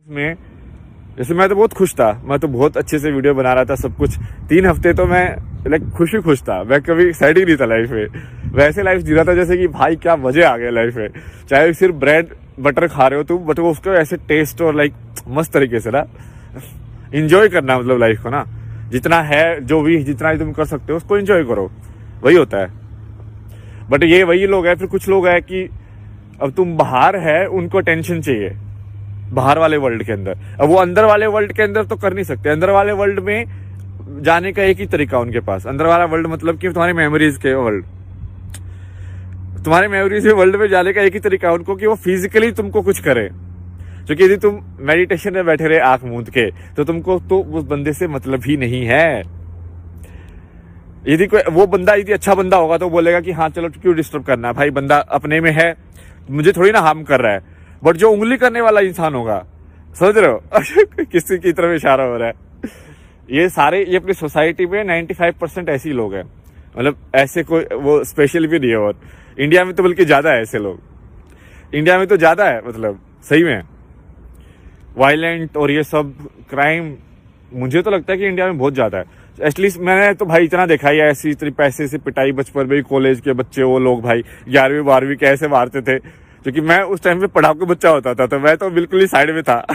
में जैसे मैं तो बहुत खुश था, मैं तो बहुत अच्छे से वीडियो बना रहा था, सब कुछ 3 हफ्ते तो मैं लाइक खुश ही खुश था, मैं कभी एक्साइट ही नहीं था लाइफ में। वैसे लाइफ जी रहा था जैसे कि भाई क्या मजे आ गए लाइफ में। चाहे सिर्फ ब्रेड बटर खा रहे हो तुम, बट वो उसको ऐसे टेस्ट और लाइक मस्त तरीके से ना इंजॉय करना, मतलब लाइफ को ना जितना है, जो भी जितना भी तुम कर सकते हो उसको एंजॉय करो, वही होता है। बट ये वही लोग हैं, फिर कुछ लोग हैं कि अब तुम बाहर है, उनको टेंशन चाहिए बाहर वाले वर्ल्ड के अंदर। अब वो अंदर वाले वर्ल्ड के अंदर तो कर नहीं सकते। अंदर वाले वर्ल्ड में जाने का एक ही तरीका उनके पास, अंदर वाला वर्ल्ड मतलब कि तुम्हारी मेमोरीज के वर्ल्ड, तुम्हारे मेमोरीज के वर्ल्ड में जाने का एक ही तरीका है उनको कि वो फिजिकली तुमको कुछ करे। क्योंकि यदि तुम मेडिटेशन में बैठे रहे आंख मूंद के, तो तुमको तो उस बंदे से मतलब ही नहीं है। यदि कोई वो बंदा यदि अच्छा बंदा होगा तो बोलेगा कि हाँ चलो क्यों डिस्टर्ब करना है भाई, बंदा अपने में है, मुझे थोड़ी ना हार्म कर रहा है। बट जो उंगली करने वाला इंसान होगा, समझ रहे हो किसी की तरफ इशारा हो रहा है, ये अपनी सोसाइटी में 95% ऐसे ही लोग हैं। मतलब ऐसे कोई वो स्पेशल भी नहीं है। और इंडिया में तो बल्कि ज्यादा है ऐसे लोग, इंडिया में तो ज्यादा है, मतलब सही में वायलेंट और ये सब क्राइम मुझे तो लगता है कि इंडिया में बहुत ज्यादा है। एटलीस्ट मैंने तो भाई इतना देखा ही है, ऐसी इतनी पैसे से पिटाई बचपन में, कॉलेज के बच्चे वो लोग भाई 11वीं 12वीं कैसे मारते थे। क्योंकि मैं उस टाइम पे पढ़ाकू बच्चा होता था, तो मैं तो बिल्कुल ही साइड में था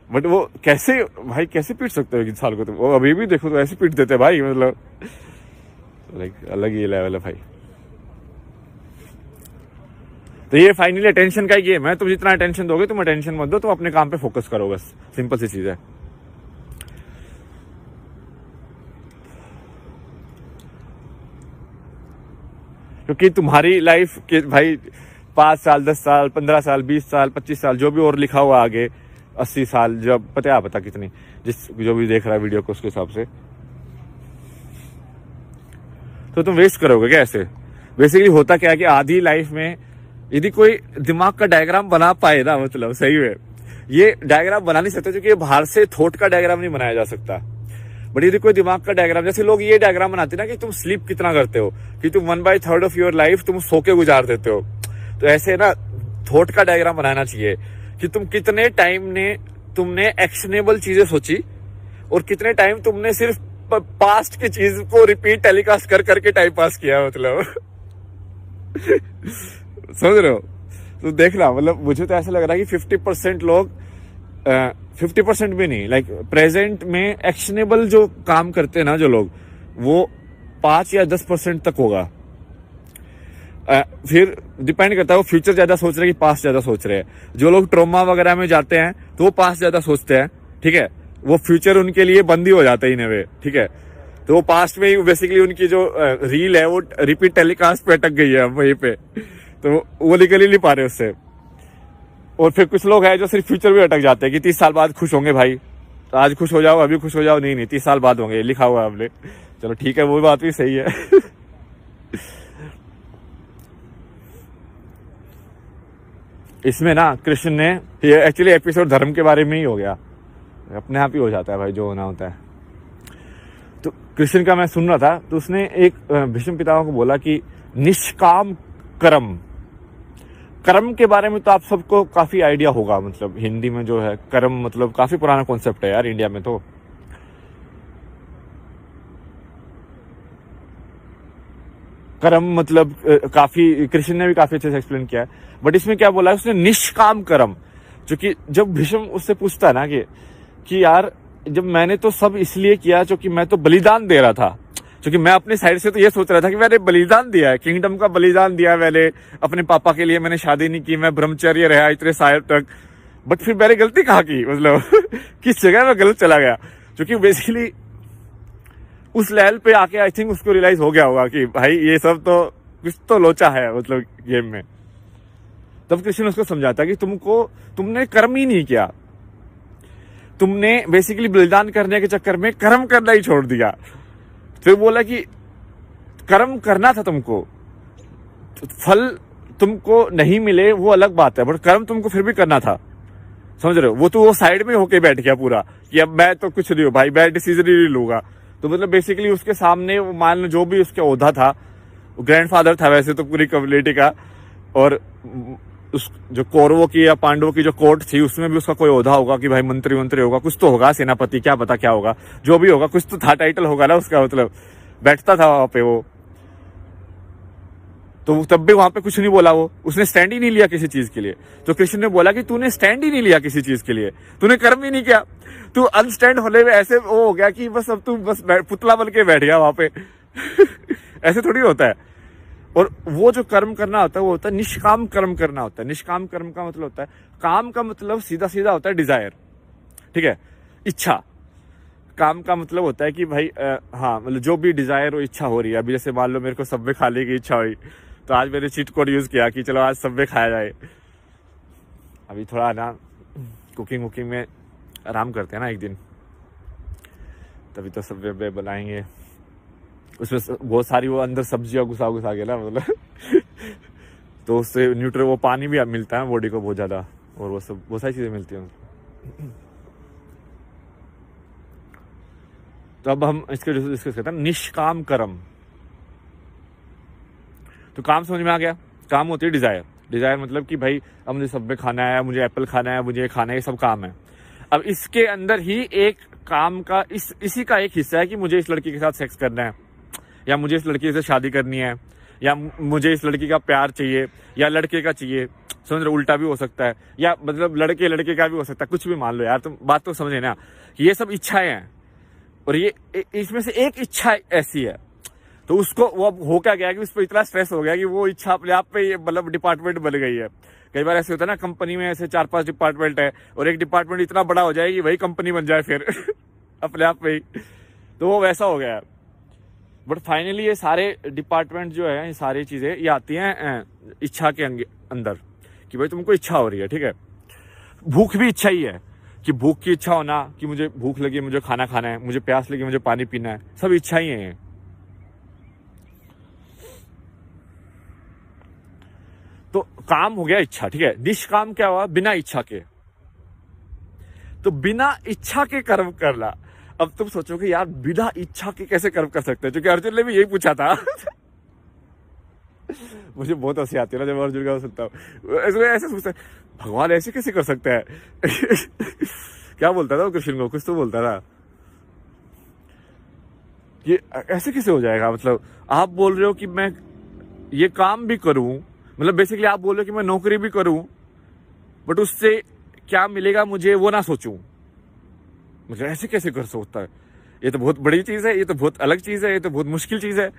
बट वो कैसे भाई कैसे पीट सकते हो इंसान को, तो वो अभी भी देखो तो ऐसे पीट देते भाई, मतलब लाइक अलग ही लेवल है भाई। तो ये फाइनली अटेंशन का ही गेम है। तुम जितना अटेंशन दोगे, तुम अटेंशन मत दो, तुम अपने काम पे फोकस करो, बस सिंपल सी चीज है। क्योंकि तुम्हारी लाइफ के भाई 5 साल 10 साल 15 साल 20 साल 25 साल जो भी और लिखा हुआ आगे 80 साल, जब पता कितनी, जिस जो भी देख रहा है वीडियो को उसके हिसाब से, तो तुम वेस्ट करोगे क्या ऐसे। बेसिकली होता क्या है कि आधी लाइफ में यदि कोई दिमाग का डायग्राम बना पाए ना, मतलब सही में ये डायग्राम बना नहीं सकते, क्योंकि बाहर से थॉट का डायग्राम नहीं बनाया जा सकता। बट यदि कोई दिमाग का डायग्राम, जैसे लोग ये डायग्राम बनाते ना कि तुम स्लीप कितना करते हो, कि तुम 1/3 ऑफ योर लाइफ तुम सो के गुजार देते हो, तो ऐसे ना थॉट का डायग्राम बनाना चाहिए कि तुम कितने टाइम ने तुमने एक्शनेबल चीजें सोची और कितने टाइम तुमने सिर्फ पास्ट की चीज को रिपीट टेलीकास्ट कर करके टाइम पास किया, मतलब समझ रहे हो। तो देखना, मतलब मुझे तो ऐसा लग रहा है कि 50% लोग 50% भी नहीं, लाइक प्रेजेंट में एक्शनेबल जो काम करते हैं ना जो लोग, वो 5 या 10% तक होगा। फिर डिपेंड करता है वो फ्यूचर ज्यादा सोच रहे हैं कि पास्ट ज्यादा सोच रहे हैं। जो लोग ट्रॉमा वगैरह में जाते हैं तो वो पास्ट ज्यादा सोचते हैं, ठीक है, वो फ्यूचर उनके लिए बंद ही हो जाता है इन वे, ठीक है। तो वो पास्ट में ही बेसिकली उनकी जो रील है वो रिपीट टेलीकास्ट पे अटक गई है वहीं पे, तो वो निकल ही नहीं पा रहे उससे। और फिर कुछ लोग हैं जो सिर्फ फ्यूचर में अटक जाते हैं कि 30 साल बाद खुश होंगे भाई, तो आज खुश हो जाओ, अभी खुश हो जाओ, नहीं 30 साल बाद होंगे, लिखा हुआ है हमने। चलो ठीक है, वो बात भी सही है इसमें ना कृष्ण ने, ये एक्चुअली एपिसोड धर्म के बारे में ही हो गया, अपने आप ही हो जाता है भाई जो होना होता है। तो कृष्ण का मैं सुन रहा था, तो उसने एक भीष्म पितामह को बोला कि निष्काम कर्म, कर्म के बारे में तो आप सबको काफी आइडिया होगा, मतलब हिंदी में जो है कर्म मतलब काफी पुराना कॉन्सेप्ट है यार इंडिया में। तो कर्म मतलब काफी कृष्ण ने भी काफी अच्छे से एक्सप्लेन किया है। बट इसमें क्या बोला है उसने, निष्काम कर्म। क्योंकि जब भीष्म उससे पूछता है ना कि यार जब मैंने तो सब इसलिए किया क्योंकि मैं तो बलिदान दे रहा था, क्योंकि मैं अपने साइड से तो ये सोच रहा था कि मैंने बलिदान दिया है, किंगडम का बलिदान दिया मैंने, अपने पापा के लिए मैंने शादी नहीं की, मैं ब्रह्मचर्य रहा इतने साल तक। बट फिर मैंने गलती कहाँ की, मतलब किस जगह में गलत चला गया। क्योंकि बेसिकली उस लेवल पे आके आई थिंक उसको रियलाइज हो गया होगा कि भाई ये सब तो कुछ तो लोचा है, मतलब गेम में। तब कृष्ण उसको समझाता कि तुमने कर्म ही नहीं किया, तुमने बेसिकली बलिदान करने के चक्कर में कर्म करना ही छोड़ दिया। फिर बोला कि कर्म करना था तुमको, फल तुमको नहीं मिले वो अलग बात है, बट कर्म तुमको फिर भी करना था, समझ रहे हो। वो तो वो साइड में होके बैठ गया पूरा कि अब मैं तो कुछ नहीं हूँ भाई, मैं डिसीजन ही नहीं लूंगा। तो मतलब बेसिकली उसके सामने मान लो जो भी उसका ओहदा था, ग्रैंडफादर था वैसे तो पूरी कम्युनिटी का, और उस जो कौरवों की या पांडवों की जो कोर्ट थी उसमें भी उसका कोई ओहदा होगा कि भाई मंत्री मंत्री होगा, कुछ तो होगा, सेनापति, क्या पता क्या होगा, जो भी होगा कुछ तो था, टाइटल होगा ना उसका, मतलब बैठता था वहां पे वो। तो तब भी वहां पे कुछ नहीं बोला, वो उसने स्टैंड ही नहीं लिया किसी चीज के लिए। तो कृष्ण ने बोला कि तूने स्टैंड ही नहीं लिया किसी चीज के लिए, तूने कर्म ही नहीं किया, तू अनस्टैंड होने में ऐसे वो हो गया कि बस अब तू बस पुतला बन के बैठ गया वहां पे। ऐसे थोड़ी होता है। और वो जो कर्म करना होता है वो होता है निष्काम कर्म करना होता है। निष्काम कर्म का मतलब होता है, काम का मतलब सीधा सीधा होता है डिजायर, ठीक है, इच्छा। काम का मतलब होता है कि भाई हाँ मतलब जो भी डिजायर हो, इच्छा हो रही है। अभी जैसे मान लो मेरे को सब्वे खाने की इच्छा हुई, तो आज मैंने चीट कोड यूज किया कि चलो आज सब्वे खाया जाए। अभी थोड़ा ना कुकिंग वुकिंग में आराम करते हैं ना एक दिन, तभी तो सब्वे बनाएंगे। उसमें बहुत सारी वो अंदर सब्जियां घुसा के ना, मतलब तो उससे न्यूट्री वो पानी भी मिलता है बॉडी को बहुत ज्यादा, और वो सब बहुत सारी चीजें मिलती हैं। तो अब हम इसके डिस्कस करते हैं निष्काम कर्म। तो काम समझ में आ गया। काम होती है डिजायर। डिजायर मतलब कि भाई अब मुझे सब्वे खाना है, मुझे एप्पल खाना है, मुझे खाना है, ये सब काम है। अब इसके अंदर ही एक काम का इसी का एक हिस्सा है कि मुझे इस लड़की के साथ सेक्स करना है, या मुझे इस लड़की से शादी करनी है, या मुझे इस लड़की का प्यार चाहिए, या लड़के का चाहिए। समझ रहे, उल्टा भी हो सकता है, या मतलब लड़के का भी हो सकता है, कुछ भी मान लो यार, तुम बात तो समझे ना। ये सब इच्छाएं हैं, और ये इसमें से एक इच्छा ऐसी है, तो उसको वो अब हो क्या गया कि उस पर इतना स्ट्रेस हो गया कि वो इच्छा अपने आप पे ये मतलब डिपार्टमेंट बन गई है। कई बार ऐसे होता है ना, कंपनी में ऐसे 4-5 डिपार्टमेंट है, और एक डिपार्टमेंट इतना बड़ा हो जाए कि वही कंपनी बन जाए फिर अपने आप पे ही। तो वो वैसा हो गया है। बट फाइनली ये सारे डिपार्टमेंट जो है, ये सारी चीजें ये आती हैं इच्छा के अंदर, कि भाई तुमको इच्छा हो रही है, ठीक है। भूख भी इच्छा ही है, कि भूख की इच्छा होना, कि मुझे भूख लगी, मुझे खाना खाना है, मुझे प्यास लगी, मुझे पानी पीना है, सब इच्छा ही है। तो काम हो गया इच्छा, ठीक है। निष्काम क्या हुआ, बिना इच्छा के। तो बिना इच्छा के कर्म करना। अब तुम सोचोगे यार बिना इच्छा के कैसे कर्म कर सकते हैं, क्योंकि अर्जुन ने भी यही पूछा था। मुझे बहुत हंसी आती है ना जब अर्जुन का सुनता हूँ, ऐसे सोचता है भगवान ऐसे कैसे कर सकते हैं। क्या बोलता था वो कृष्ण को, कुछ तो बोलता था, ये ऐसे कैसे हो जाएगा। मतलब आप बोल रहे हो कि मैं ये काम भी करूं, मतलब बेसिकली आप बोल रहे हो कि मैं नौकरी भी करूं, बट उससे क्या मिलेगा मुझे वो ना सोचूं। मतलब ऐसे कैसे कर सकता है, ये तो बहुत बड़ी चीज है, ये तो बहुत अलग चीज है, ये तो बहुत मुश्किल चीज है।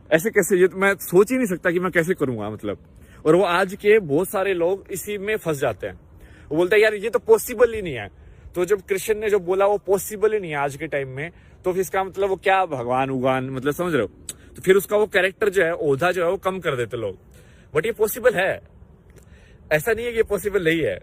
ऐसे कैसे, ये तो मैं सोच ही नहीं सकता कि मैं कैसे करूंगा, मतलब। और वो आज के बहुत सारे लोग इसी में फंस जाते हैं। वो बोलते हैं यार ये तो पॉसिबल ही नहीं है। तो जब कृष्ण ने जो बोला वो पॉसिबल ही नहीं है आज के टाइम में, तो फिर इसका मतलब वो क्या भगवान उगान, मतलब समझ रहे हो। तो फिर उसका वो कैरेक्टर जो है, ओहदा जो है, वो कम कर देते लोग। बट ये पॉसिबल है, ऐसा नहीं है कि ये पॉसिबल नहीं है।